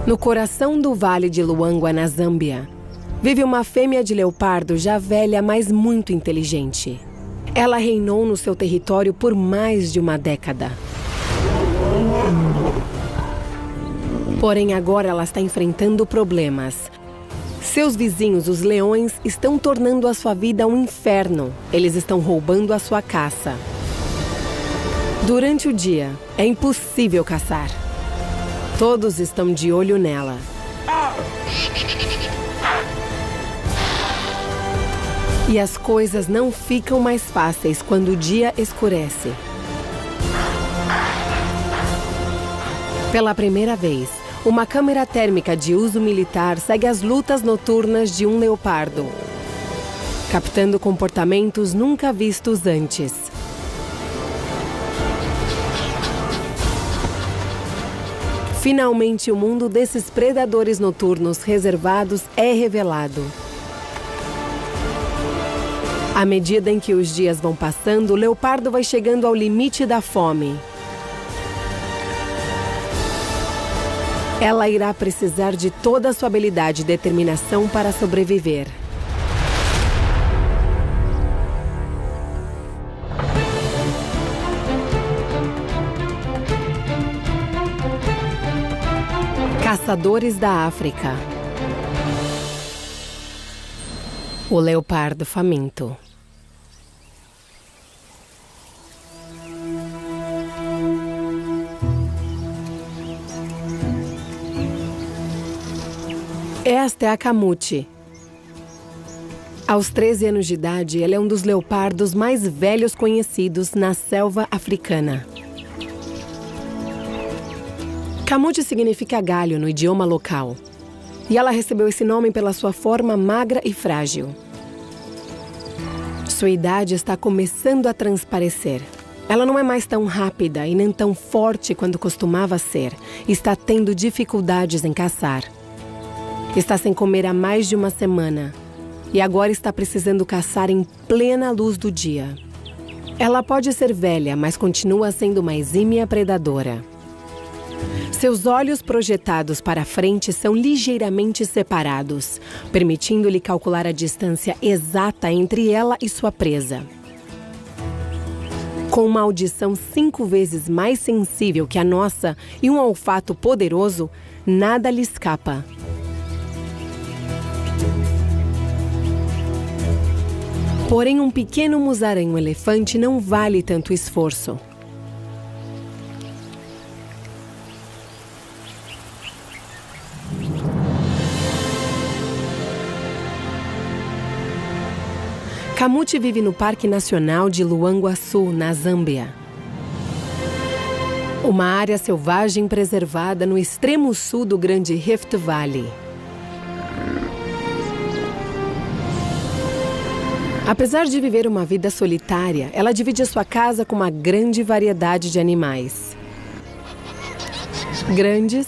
No coração do Vale de Luangwa, na Zâmbia, vive uma fêmea de leopardo já velha, mas muito inteligente. Ela reinou no seu território por mais de uma década. Porém, agora ela está enfrentando problemas. Seus vizinhos, os leões, estão tornando a sua vida um inferno. Eles estão roubando a sua caça. Durante o dia, é impossível caçar. Todos estão de olho nela. E as coisas não ficam mais fáceis quando o dia escurece. Pela primeira vez, uma câmera térmica de uso militar segue as lutas noturnas de um leopardo, captando comportamentos nunca vistos antes. Finalmente, o mundo desses predadores noturnos reservados é revelado. À medida em que os dias vão passando, o leopardo vai chegando ao limite da fome. Ela irá precisar de toda a sua habilidade e determinação para sobreviver. Caçadores da África. O leopardo faminto. Esta é a Kamuti. Aos 13 anos de idade, ela é um dos leopardos mais velhos conhecidos na selva africana. Kamuti significa galho no idioma local. E ela recebeu esse nome pela sua forma magra e frágil. Sua idade está começando a transparecer. Ela não é mais tão rápida e nem tão forte quanto costumava ser. Está tendo dificuldades em caçar. Está sem comer há mais de uma semana. E agora está precisando caçar em plena luz do dia. Ela pode ser velha, mas continua sendo uma exímia predadora. Seus olhos projetados para frente são ligeiramente separados, permitindo-lhe calcular a distância exata entre ela e sua presa. Com uma audição 5 vezes mais sensível que a nossa e um olfato poderoso, nada lhe escapa. Porém, um pequeno musaranho-elefante não vale tanto esforço. Kamuti vive no Parque Nacional de Luangwa-Sul, na Zâmbia. Uma área selvagem preservada no extremo sul do Grande Rift Valley. Apesar de viver uma vida solitária, ela divide a sua casa com uma grande variedade de animais. Grandes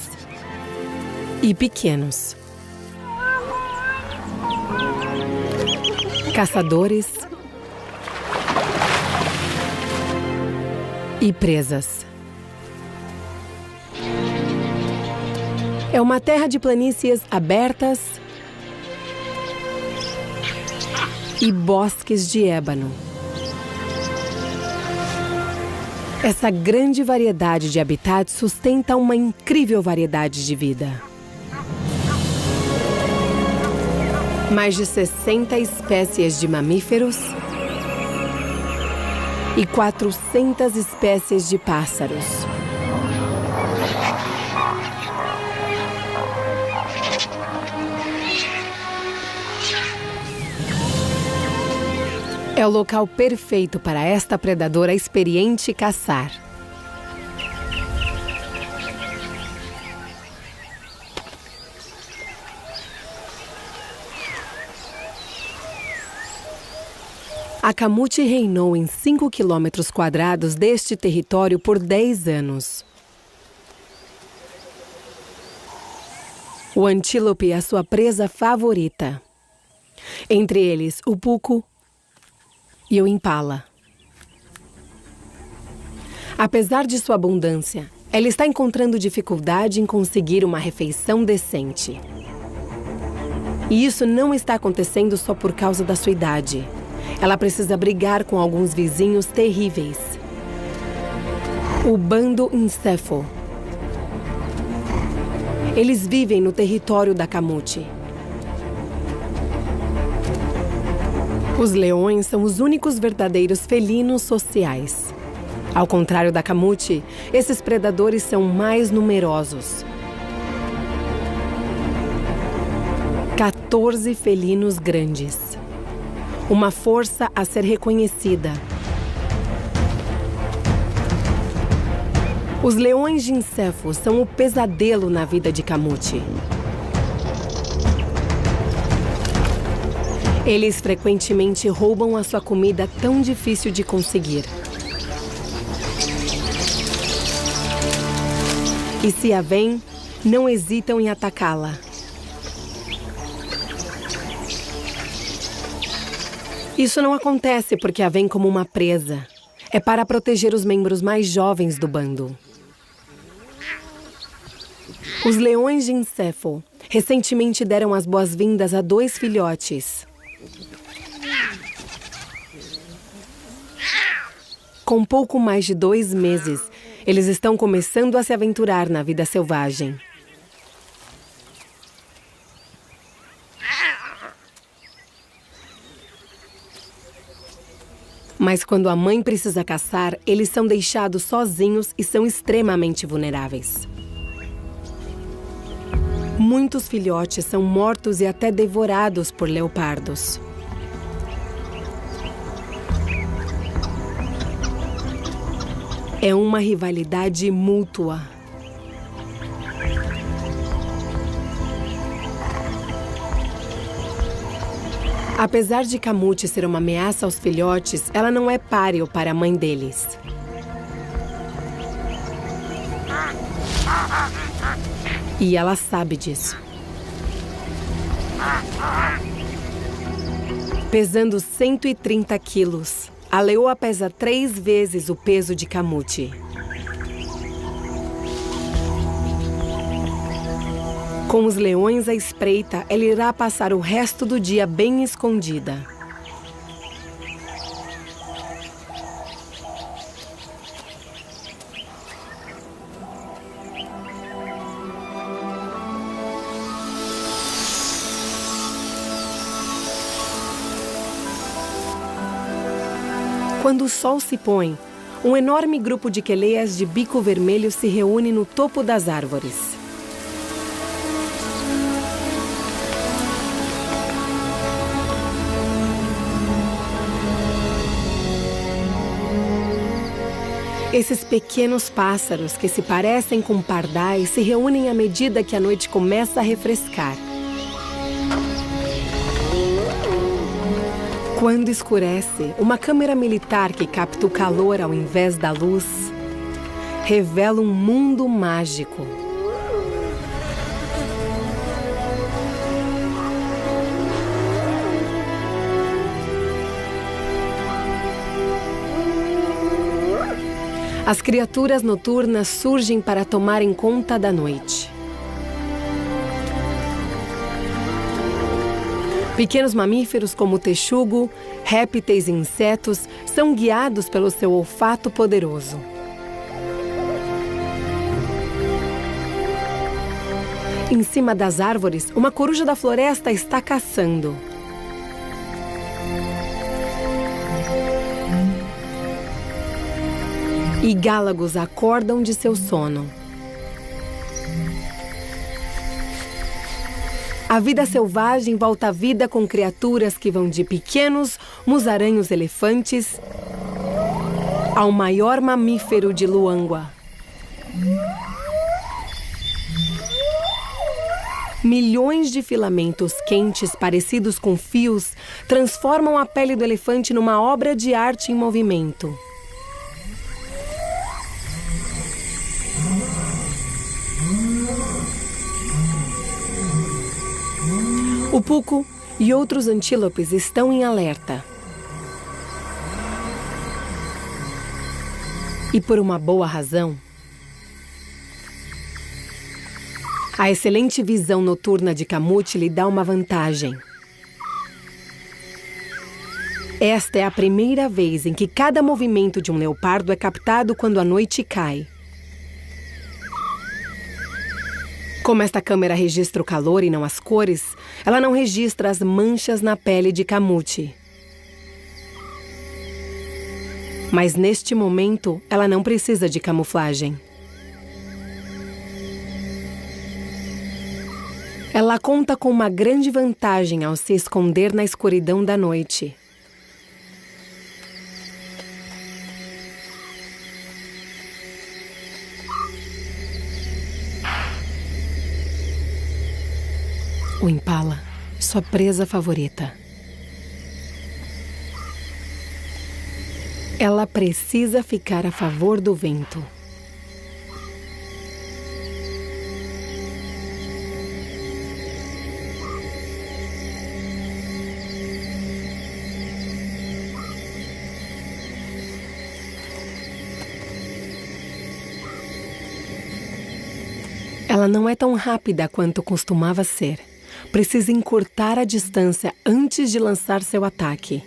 e pequenos. Caçadores e presas. É uma terra de planícies abertas e bosques de ébano. Essa grande variedade de habitats sustenta uma incrível variedade de vida. Mais de 60 espécies de mamíferos e 400 espécies de pássaros. É o local perfeito para esta predadora experiente caçar. A Kamuti reinou em 5 quilômetros quadrados deste território por 10 anos. O antílope é a sua presa favorita. Entre eles, o puco e o impala. Apesar de sua abundância, Ela está encontrando dificuldade em conseguir uma refeição decente. E isso não está acontecendo só por causa da sua idade. Ela precisa brigar com alguns vizinhos terríveis. O bando Nsefo. Eles vivem no território da Kamut. Os leões são os únicos verdadeiros felinos sociais. Ao contrário da Kamut, esses predadores são mais numerosos. 14 felinos grandes. Uma força a ser reconhecida. Os leões de Nsefo são o pesadelo na vida de Kamut. Eles frequentemente roubam a sua comida tão difícil de conseguir. E se a veem, não hesitam em atacá-la. Isso não acontece porque a veem como uma presa. É para proteger os membros mais jovens do bando. Os leões de Nsefo recentemente deram as boas-vindas a 2 filhotes. Com pouco mais de 2 meses, eles estão começando a se aventurar na vida selvagem. Mas quando a mãe precisa caçar, eles são deixados sozinhos e são extremamente vulneráveis. Muitos filhotes são mortos e até devorados por leopardos. É uma rivalidade mútua. Apesar de Kamut ser uma ameaça aos filhotes, ela não é páreo para a mãe deles. E ela sabe disso. Pesando 130 quilos, a leoa pesa 3 vezes o peso de Kamut. Com os leões à espreita, ela irá passar o resto do dia bem escondida. Quando o sol se põe, um enorme grupo de queleias de bico vermelho se reúne no topo das árvores. Esses pequenos pássaros que se parecem com pardais se reúnem à medida que a noite começa a refrescar. Quando escurece, uma câmera militar que capta o calor ao invés da luz revela um mundo mágico. As criaturas noturnas surgem para tomarem conta da noite. Pequenos mamíferos como o texugo, répteis e insetos são guiados pelo seu olfato poderoso. Em cima das árvores, uma coruja da floresta está caçando. E gálagos acordam de seu sono. A vida selvagem volta à vida com criaturas que vão de pequenos musaraños elefantes ao maior mamífero de Luangwa. Milhões de filamentos quentes parecidos com fios transformam a pele do elefante numa obra de arte em movimento. O puco e outros antílopes estão em alerta. E por uma boa razão. A excelente visão noturna de Kamut lhe dá uma vantagem. Esta é a primeira vez em que cada movimento de um leopardo é captado quando a noite cai. Como esta câmera registra o calor e não as cores, ela não registra as manchas na pele de Kamut. Mas neste momento, ela não precisa de camuflagem. Ela conta com uma grande vantagem ao se esconder na escuridão da noite. O impala, sua presa favorita. Ela precisa ficar a favor do vento. Ela não é tão rápida quanto costumava ser. Precisa encurtar a distância antes de lançar seu ataque.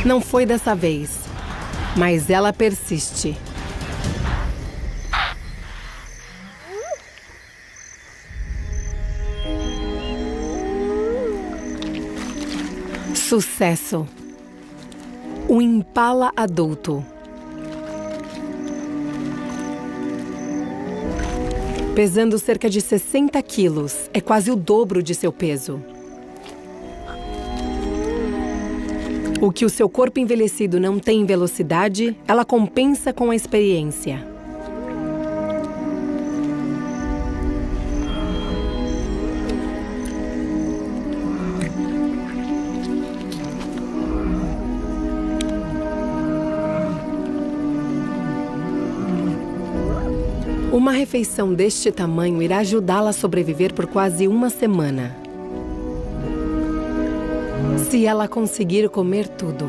Não foi dessa vez, mas ela persiste. Sucesso! Um impala adulto. Pesando cerca de 60 quilos, é quase o dobro de seu peso. O que o seu corpo envelhecido não tem em velocidade, ela compensa com a experiência. Uma refeição deste tamanho irá ajudá-la a sobreviver por quase uma semana. Se ela conseguir comer tudo.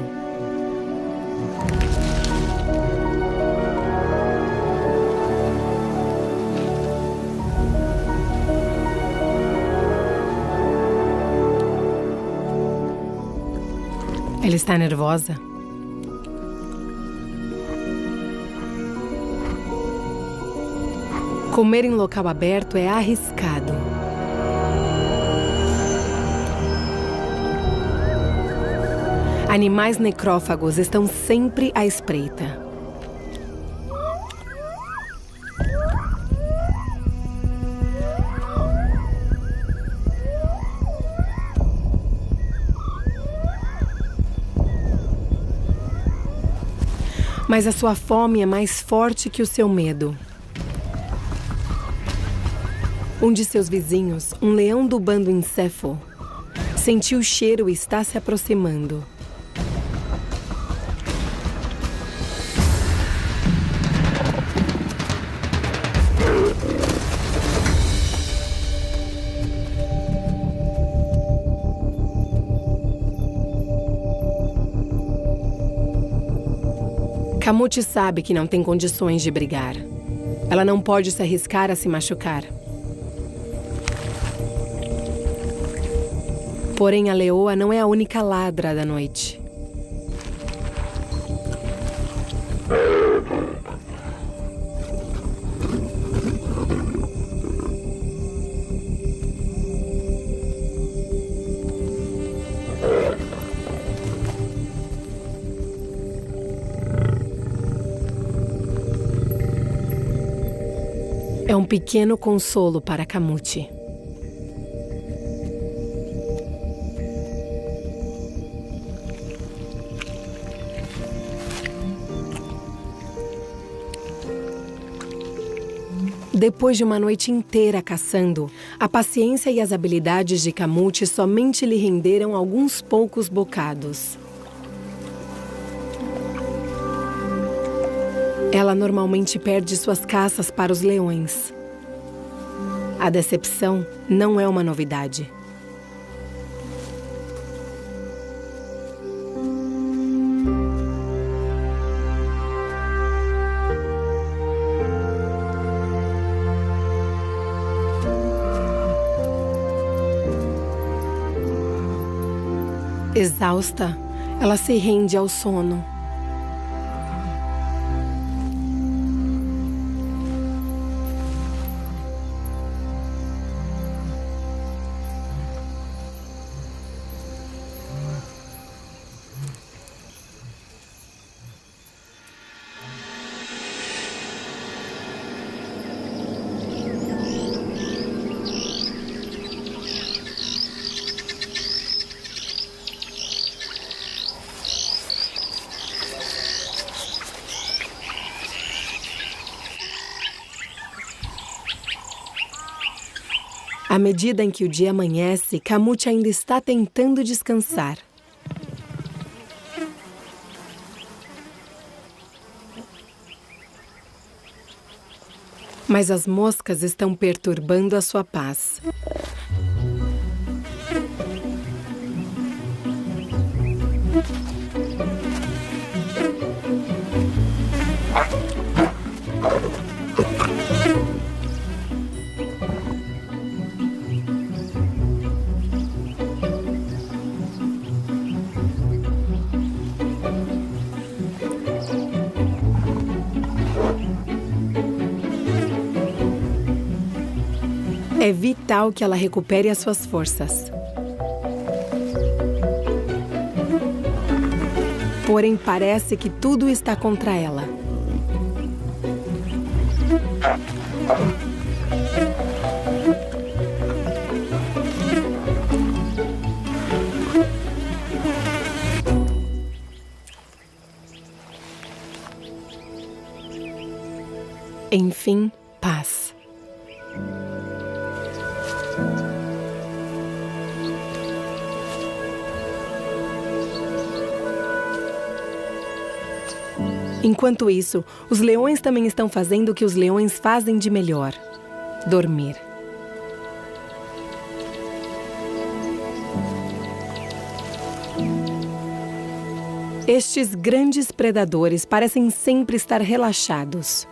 Ela está nervosa? Comer em local aberto é arriscado. Animais necrófagos estão sempre à espreita. Mas a sua fome é mais forte que o seu medo. Um de seus vizinhos, um leão do bando Encéfalo, sentiu o cheiro e está se aproximando. Kamut sabe que não tem condições de brigar. Ela não pode se arriscar a se machucar. Porém, a leoa não é a única ladra da noite. É um pequeno consolo para Kamut. Depois de uma noite inteira caçando, a paciência e as habilidades de Kamut somente lhe renderam alguns poucos bocados. Ela normalmente perde suas caças para os leões. A decepção não é uma novidade. Exausta, ela se rende ao sono. À medida em que o dia amanhece, Kamut ainda está tentando descansar. Mas as moscas estão perturbando a sua paz. É vital que ela recupere as suas forças. Porém, parece que tudo está contra ela. Enfim, paz. Enquanto isso, os leões também estão fazendo o que os leões fazem de melhor: dormir. Estes grandes predadores parecem sempre estar relaxados.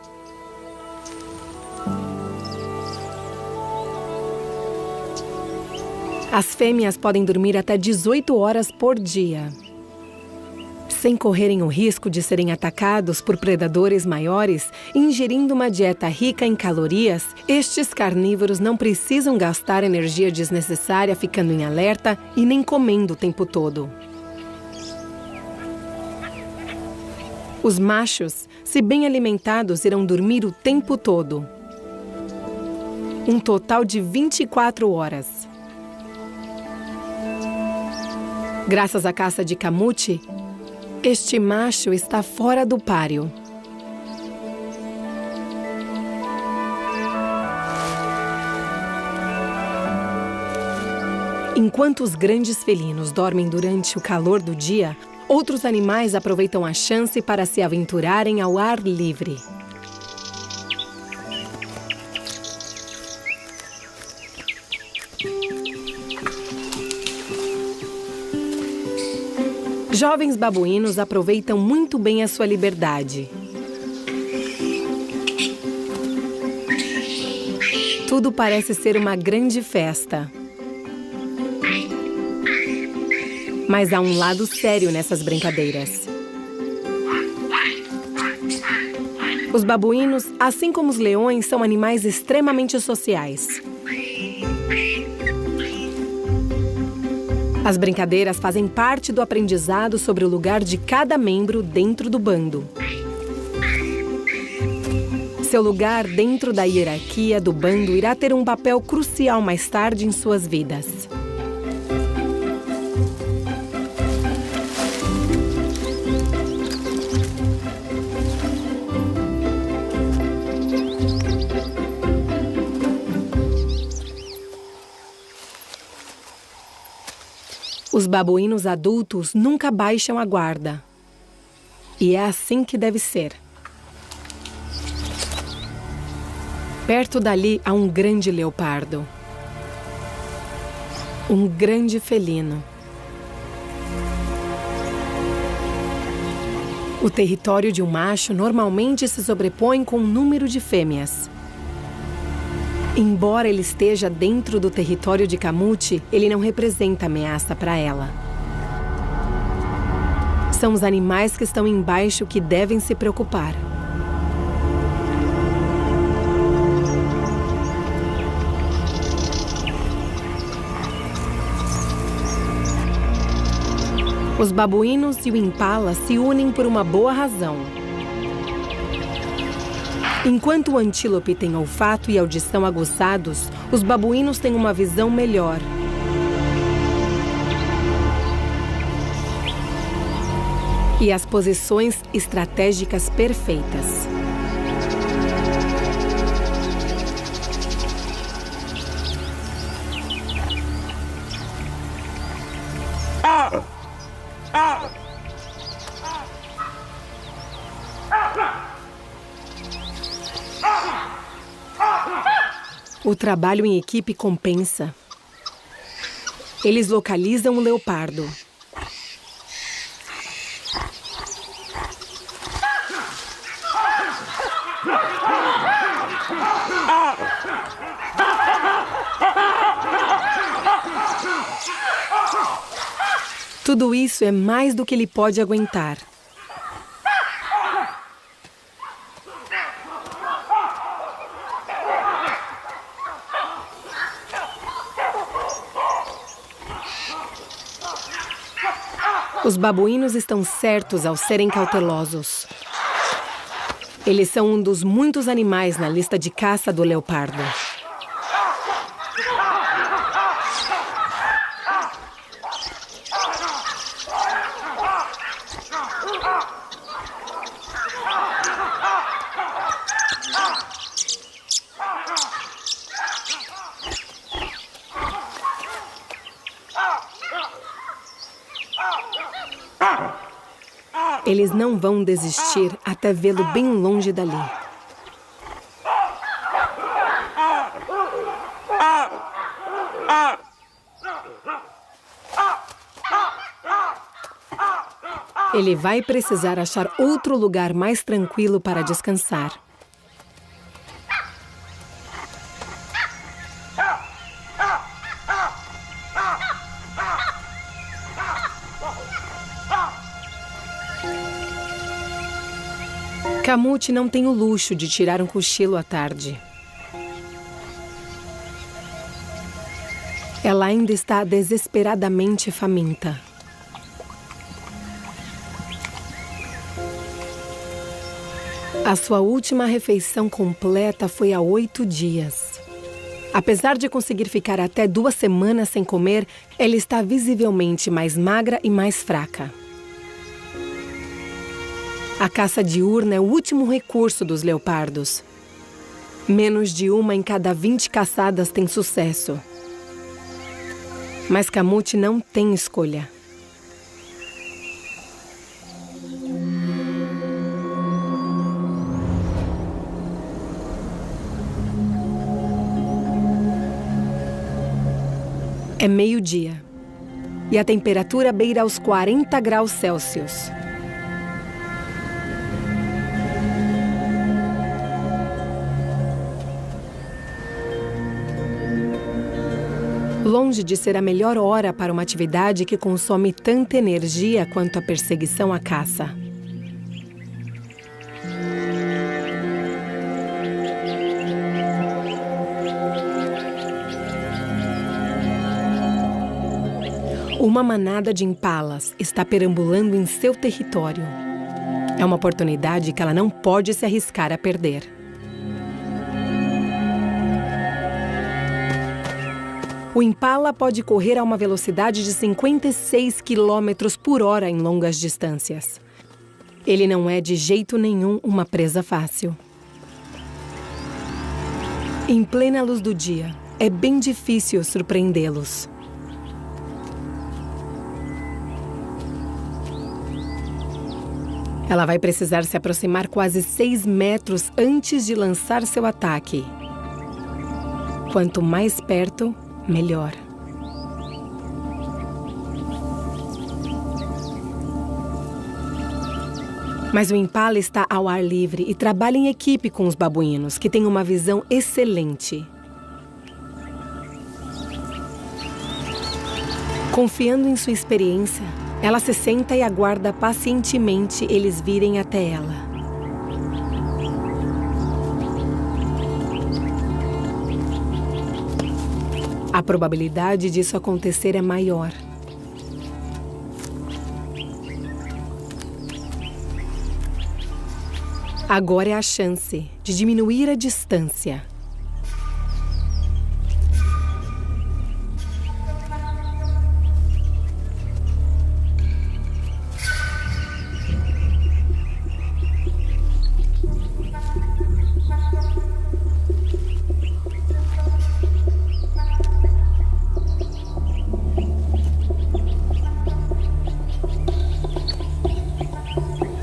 As fêmeas podem dormir até 18 horas por dia. Sem correrem o risco de serem atacados por predadores maiores, ingerindo uma dieta rica em calorias, estes carnívoros não precisam gastar energia desnecessária ficando em alerta e nem comendo o tempo todo. Os machos, se bem alimentados, irão dormir o tempo todo. Um total de 24 horas. Graças à caça de Kamut, este macho está fora do páreo. Enquanto os grandes felinos dormem durante o calor do dia, outros animais aproveitam a chance para se aventurarem ao ar livre. Jovens babuínos aproveitam muito bem a sua liberdade. Tudo parece ser uma grande festa. Mas há um lado sério nessas brincadeiras. Os babuínos, assim como os leões, são animais extremamente sociais. As brincadeiras fazem parte do aprendizado sobre o lugar de cada membro dentro do bando. Seu lugar dentro da hierarquia do bando irá ter um papel crucial mais tarde em suas vidas. Os babuínos adultos nunca baixam a guarda. E é assim que deve ser. Perto dali há um grande leopardo. Um grande felino. O território de um macho normalmente se sobrepõe com um número de fêmeas. Embora ele esteja dentro do território de Kamut, ele não representa ameaça para ela. São os animais que estão embaixo que devem se preocupar. Os babuínos e o impala se unem por uma boa razão. Enquanto o antílope tem olfato e audição aguçados, os babuínos têm uma visão melhor. E as posições estratégicas perfeitas. O trabalho em equipe compensa. Eles localizam o leopardo. Tudo isso é mais do que ele pode aguentar. Os babuínos estão certos ao serem cautelosos. Eles são um dos muitos animais na lista de caça do leopardo. Eles não vão desistir até vê-lo bem longe dali. Ele vai precisar achar outro lugar mais tranquilo para descansar. Kamut não tem o luxo de tirar um cochilo à tarde. Ela ainda está desesperadamente faminta. A sua última refeição completa foi há 8 dias. Apesar de conseguir ficar até 2 semanas sem comer, ela está visivelmente mais magra e mais fraca. A caça diurna é o último recurso dos leopardos. Menos de 1 em cada 20 caçadas tem sucesso. Mas Kamut não tem escolha. É meio-dia. E a temperatura beira aos 40 graus Celsius. Longe de ser a melhor hora para uma atividade que consome tanta energia quanto a perseguição à caça. Uma manada de impalas está perambulando em seu território. É uma oportunidade que ela não pode se arriscar a perder. O impala pode correr a uma velocidade de 56 km/h em longas distâncias. Ele não é de jeito nenhum uma presa fácil. Em plena luz do dia, é bem difícil surpreendê-los. Ela vai precisar se aproximar quase 6 metros antes de lançar seu ataque. Quanto mais perto, melhor. Mas o Impala está ao ar livre e trabalha em equipe com os babuínos, que têm uma visão excelente. Confiando em sua experiência, ela se senta e aguarda pacientemente eles virem até ela. A probabilidade disso acontecer é maior. Agora é a chance de diminuir a distância.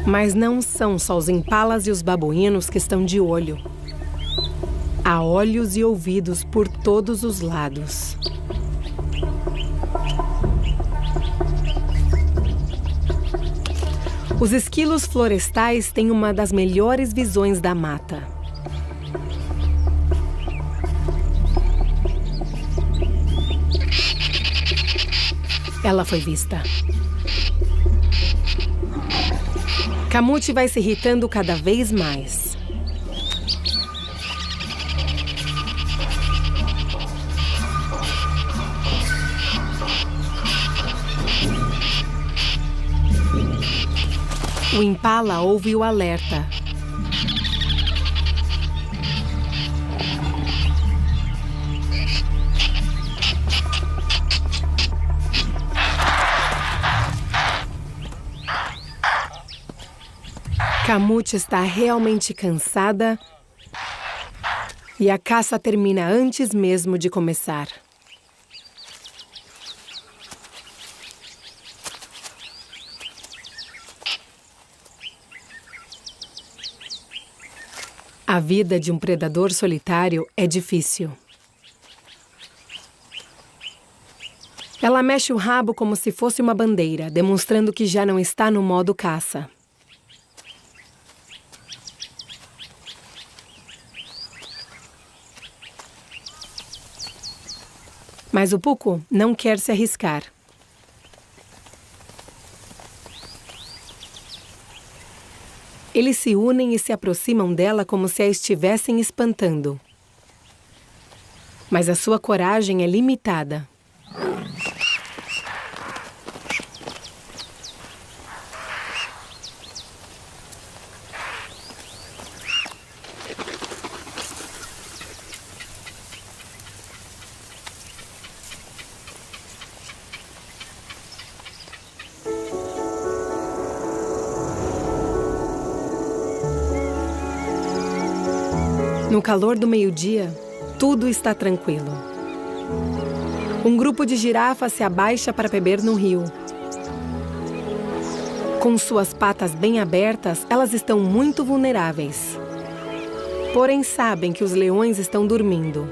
Mas não são só os impalas e os babuínos que estão de olho. Há olhos e ouvidos por todos os lados. Os esquilos florestais têm uma das melhores visões da mata. Ela foi vista. Camute vai se irritando cada vez mais. O Impala ouve o alerta. Camute está realmente cansada e a caça termina antes mesmo de começar. A vida de um predador solitário é difícil. Ela mexe o rabo como se fosse uma bandeira, demonstrando que já não está no modo caça. Mas o Puku não quer se arriscar. Eles se unem e se aproximam dela como se a estivessem espantando. Mas a sua coragem é limitada. No calor do meio-dia, tudo está tranquilo. Um grupo de girafas se abaixa para beber no rio. Com suas patas bem abertas, elas estão muito vulneráveis. Porém, sabem que os leões estão dormindo.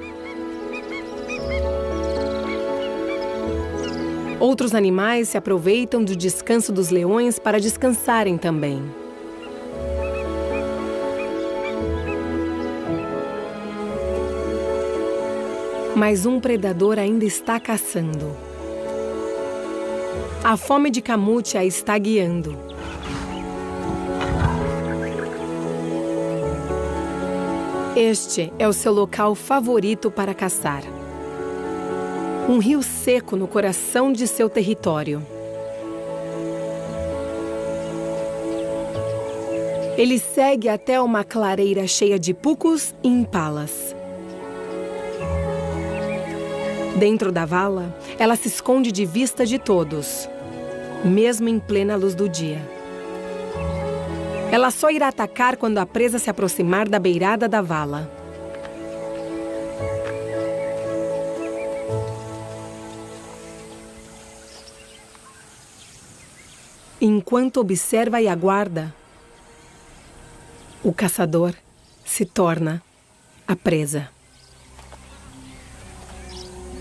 Outros animais se aproveitam do descanso dos leões para descansarem também. Mas um predador ainda está caçando. A fome de Camute a está guiando. Este é o seu local favorito para caçar. Um rio seco no coração de seu território. Ele segue até uma clareira cheia de pucus e impalas. Dentro da vala, ela se esconde de vista de todos, mesmo em plena luz do dia. Ela só irá atacar quando a presa se aproximar da beirada da vala. Enquanto observa e aguarda, o caçador se torna a presa.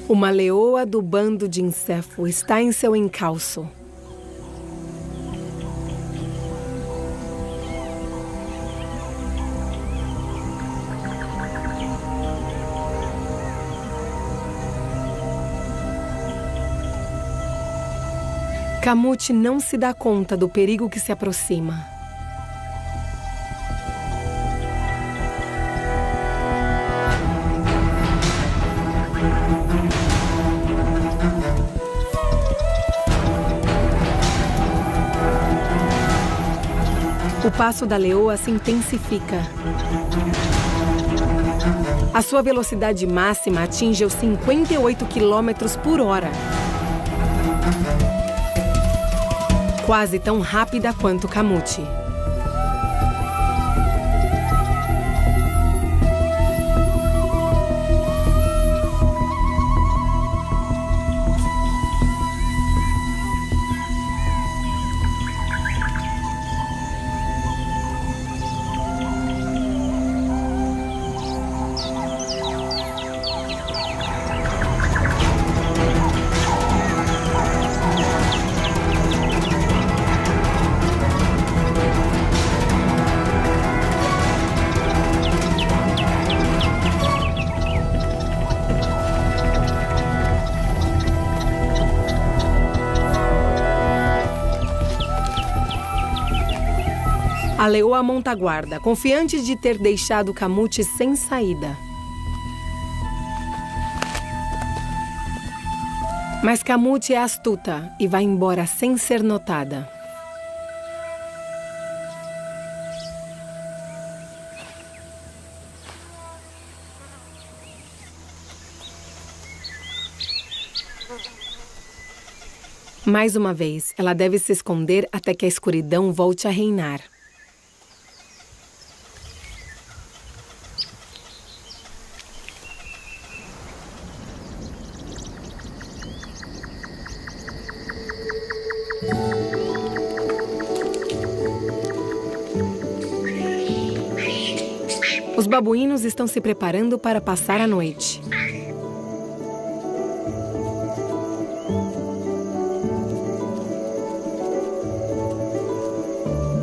Uma leoa do bando de Encéfalo está em seu encalço. Camute não se dá conta do perigo que se aproxima. O passo da leoa se intensifica. A sua velocidade máxima atinge os 58 quilômetros por hora. Quase tão rápida quanto Camute. A leoa monta guarda, confiante de ter deixado Camute sem saída. Mas Camute é astuta e vai embora sem ser notada. Mais uma vez, ela deve se esconder até que a escuridão volte a reinar. Os babuínos estão se preparando para passar a noite.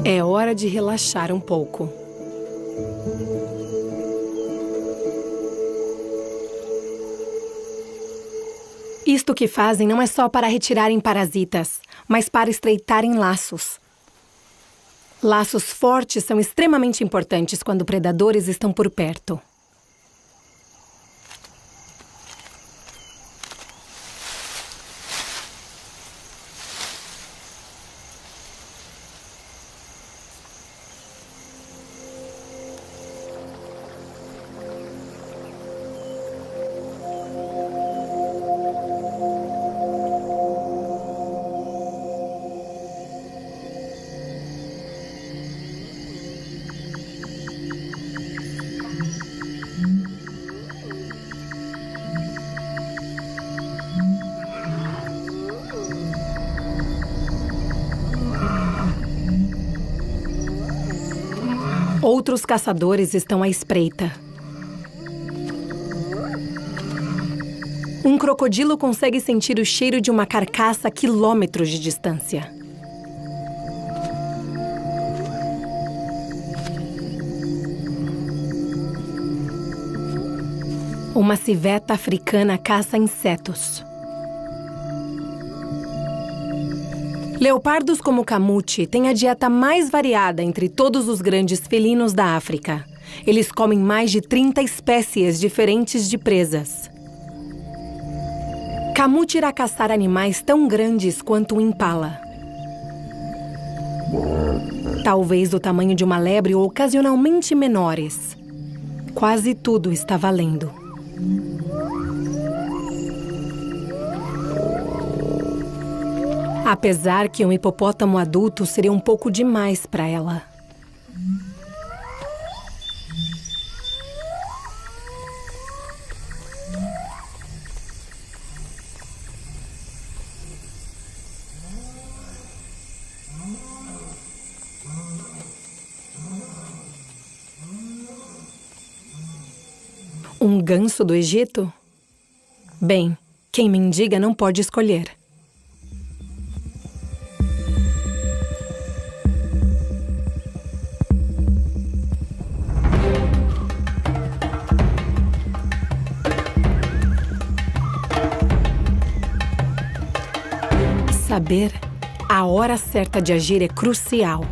É hora de relaxar um pouco. Isto que fazem não é só para retirarem parasitas, mas para estreitarem laços. Laços fortes são extremamente importantes quando predadores estão por perto. Outros caçadores estão à espreita. Um crocodilo consegue sentir o cheiro de uma carcaça a quilômetros de distância. Uma civeta africana caça insetos. Leopardos como Camute têm a dieta mais variada entre todos os grandes felinos da África. Eles comem mais de 30 espécies diferentes de presas. Camute irá caçar animais tão grandes quanto um impala. Talvez do tamanho de uma lebre ou ocasionalmente menores. Quase tudo está valendo. Apesar que um hipopótamo adulto seria um pouco demais para ela. Um ganso do Egito? Bem, Quem mendiga não pode escolher. Saber a hora certa de agir é crucial.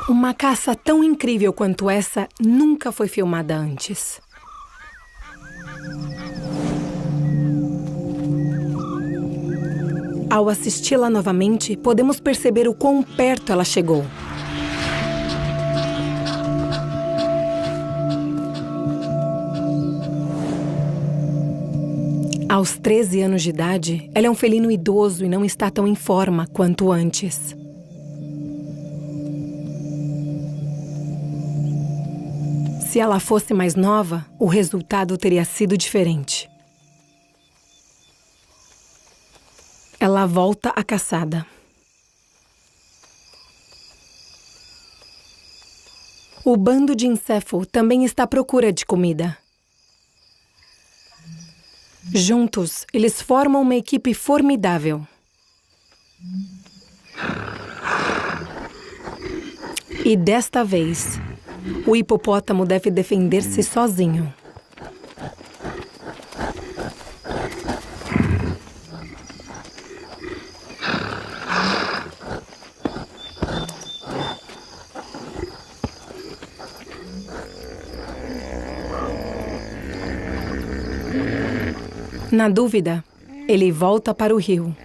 Uma caça tão incrível quanto essa nunca foi filmada antes. Ao assisti-la novamente, podemos perceber o quão perto ela chegou. Aos 13 anos de idade, ela é um felino idoso e não está tão em forma quanto antes. Se ela fosse mais nova, o resultado teria sido diferente. Ela volta à caçada. O bando de Encéfalo também está à procura de comida. Juntos, eles formam uma equipe formidável. E desta vez, o hipopótamo deve defender-se sozinho. Na dúvida, ele volta para o rio.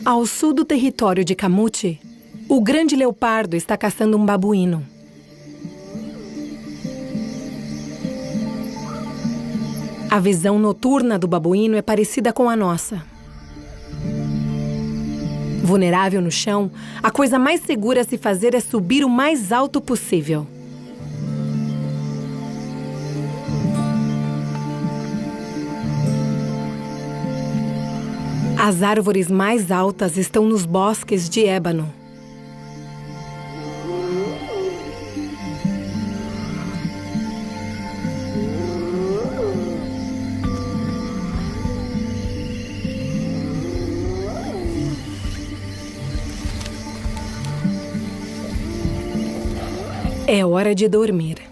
Ao sul do território de Camute, o grande leopardo está caçando um babuíno. A visão noturna do babuíno é parecida com a nossa. Vulnerável no chão, a coisa mais segura a se fazer é subir o mais alto possível. As árvores mais altas estão nos bosques de ébano. É hora de dormir.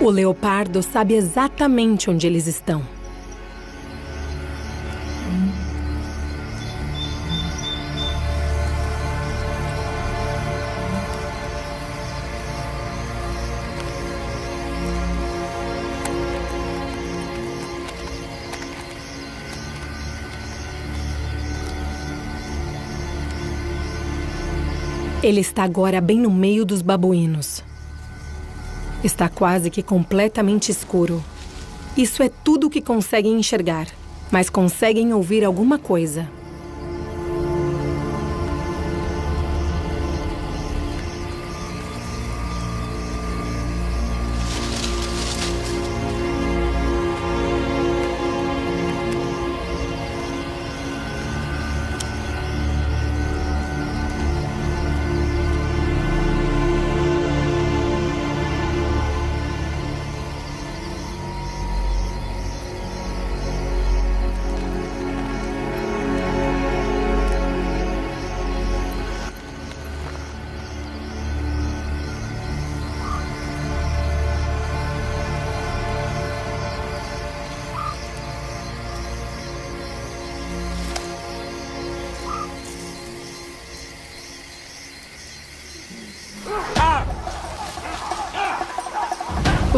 O leopardo sabe exatamente onde eles estão. Ele está agora bem no meio dos babuínos. Está quase que completamente escuro. Isso é tudo o que conseguem enxergar, mas conseguem ouvir alguma coisa.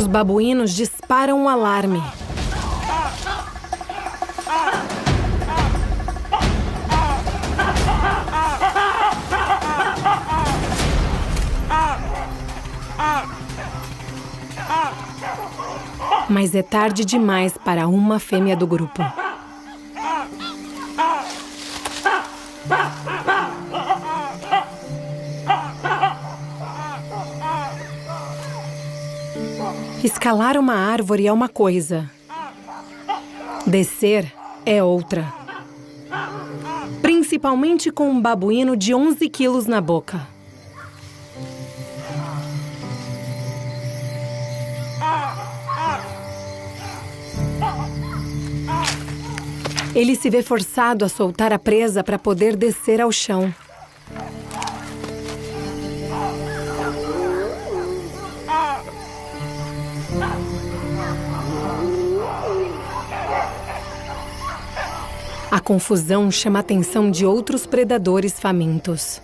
Os babuínos disparam um alarme. Mas é tarde demais para uma fêmea do grupo. Escalar uma árvore é uma coisa. Descer é outra. Principalmente com um babuíno de 11 quilos na boca. Ele se vê forçado a soltar a presa para poder descer ao chão. A confusão chama a atenção de outros predadores famintos.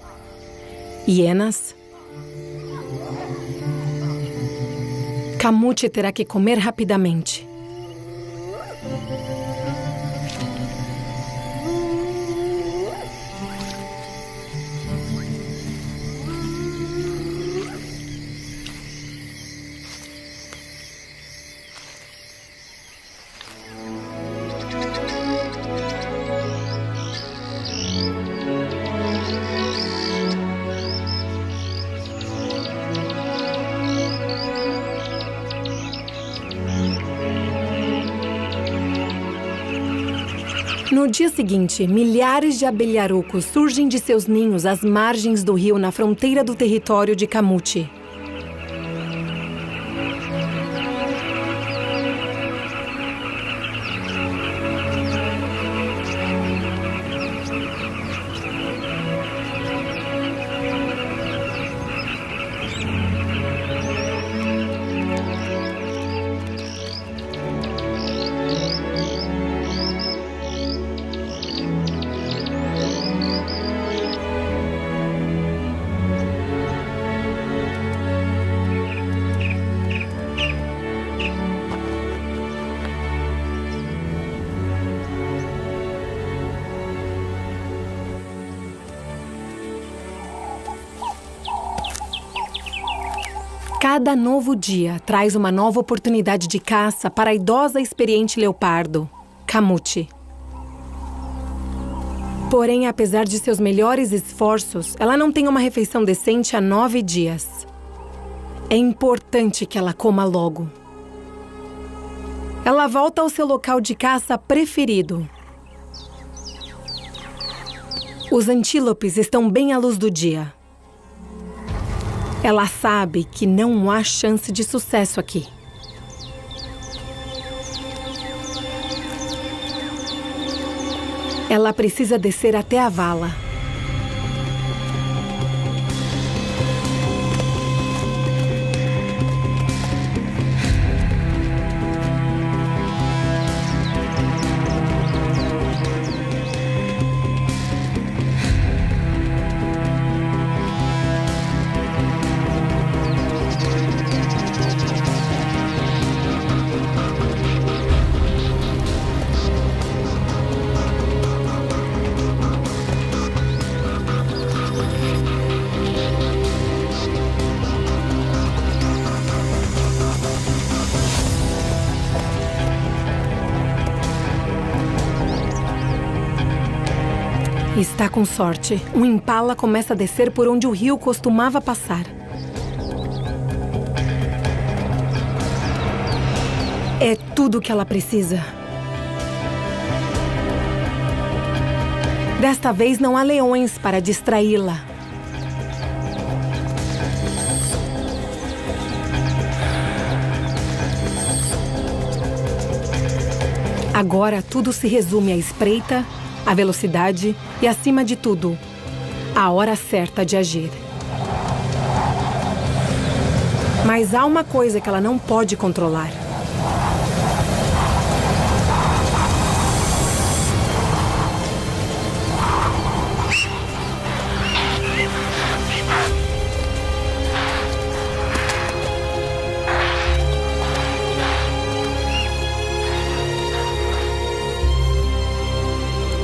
Hienas. Kamute terá que comer rapidamente. No dia seguinte, milhares de abelharucos surgem de seus ninhos às margens do rio na fronteira do território de Kamute. Cada novo dia traz uma nova oportunidade de caça para a idosa e experiente leopardo, Kamute. Porém, apesar de seus melhores esforços, ela não tem uma refeição decente há 9 dias. É importante que ela coma logo. Ela volta ao seu local de caça preferido. Os antílopes estão bem à luz do dia. Ela sabe que não há chance de sucesso aqui. Ela precisa descer até a vala. Está com sorte. Um impala começa a descer por onde o rio costumava passar. É tudo o que ela precisa. Desta vez não há leões para distraí-la. Agora tudo se resume à espreita, à velocidade e, acima de tudo, a hora certa de agir. Mas há uma coisa que ela não pode controlar.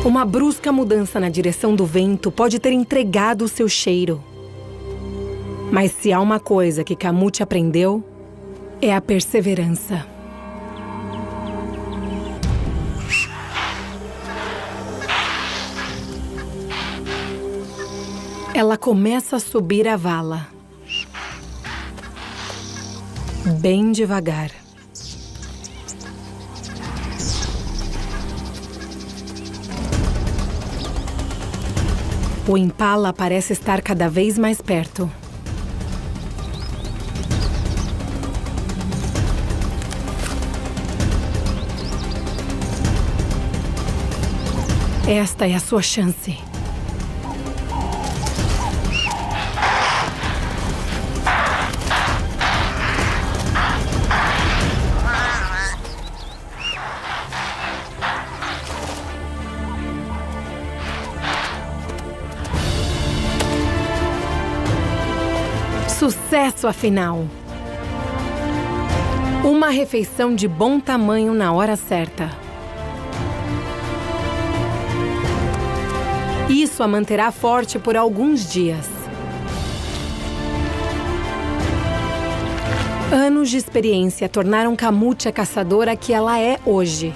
Uma brusca mudança na direção do vento pode ter entregado o seu cheiro. Mas se há uma coisa que Kamut aprendeu, é a perseverança. Ela começa a subir a vala. Bem devagar. O Impala parece estar cada vez mais perto. Esta é a sua chance. Sucesso, afinal! Uma refeição de bom tamanho na hora certa. Isso a manterá forte por alguns dias. Anos de experiência tornaram Kamut a caçadora que ela é hoje.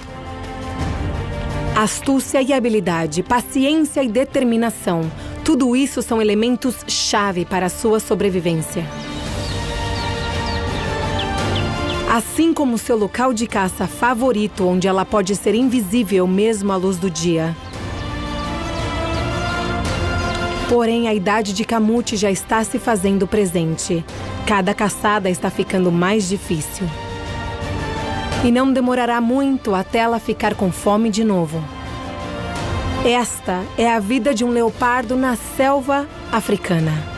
Astúcia e habilidade, paciência e determinação. Tudo isso são elementos-chave para a sua sobrevivência. Assim como seu local de caça favorito, onde ela pode ser invisível mesmo à luz do dia. Porém, a idade de Kamut já está se fazendo presente. Cada caçada está ficando mais difícil. E não demorará muito até ela ficar com fome de novo. Esta é a vida de um leopardo na selva africana.